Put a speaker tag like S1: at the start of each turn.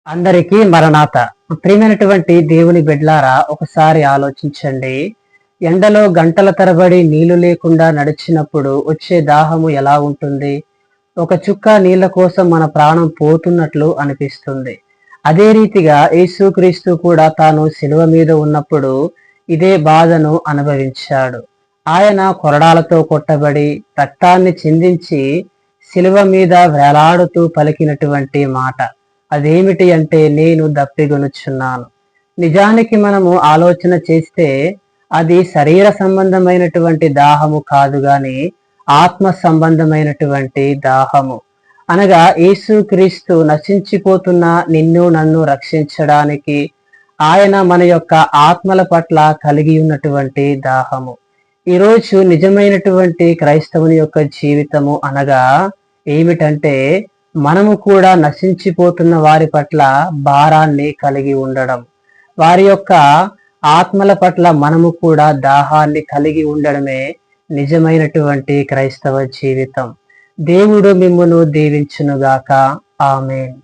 S1: అందరికీ మరణాత. ప్రియమైనటువంటి దేవుని బిడ్లారా, ఒకసారి ఆలోచించండి. ఎండలో గంటల తరబడి నీళ్లు లేకుండా నడిచినప్పుడు వచ్చే దాహము ఎలా ఉంటుంది? ఒక చుక్క నీళ్ల కోసం మన ప్రాణం పోతున్నట్లు అనిపిస్తుంది. అదే రీతిగా యేసుక్రీస్తు కూడా తాను శిలువ మీద ఉన్నప్పుడు ఇదే బాధను అనుభవించాడు. ఆయన కొరడాలతో కొట్టబడి రక్తాన్ని చిందించి శిలువ మీద వేలాడుతూ పలికినటువంటి మాట అదేమిటి అంటే, నేను దప్పిగొనుచున్నాను. నిజానికి మనము ఆలోచన చేస్తే అది శరీర సంబంధమైనటువంటి దాహము కాదు గాని ఆత్మ సంబంధమైనటువంటి దాహము. అనగా యేసుక్రీస్తు నశించిపోతున్న నిన్ను నన్ను రక్షించడానికి ఆయన మన యొక్క ఆత్మల పట్ల కలిగి ఉన్నటువంటి దాహము. ఈరోజు నిజమైనటువంటి క్రైస్తవుని యొక్క జీవితము అనగా ఏమిటంటే, మనము కూడా నశించిపోతున్న వారి పట్ల భారాన్ని కలిగి ఉండడం, వారి యొక్క ఆత్మల పట్ల మనము కూడా దాహాన్ని కలిగి ఉండడమే నిజమైనటువంటి క్రైస్తవ జీవితం. దేవుడు మిమ్మును దీవించునుగాక. ఆమేన్.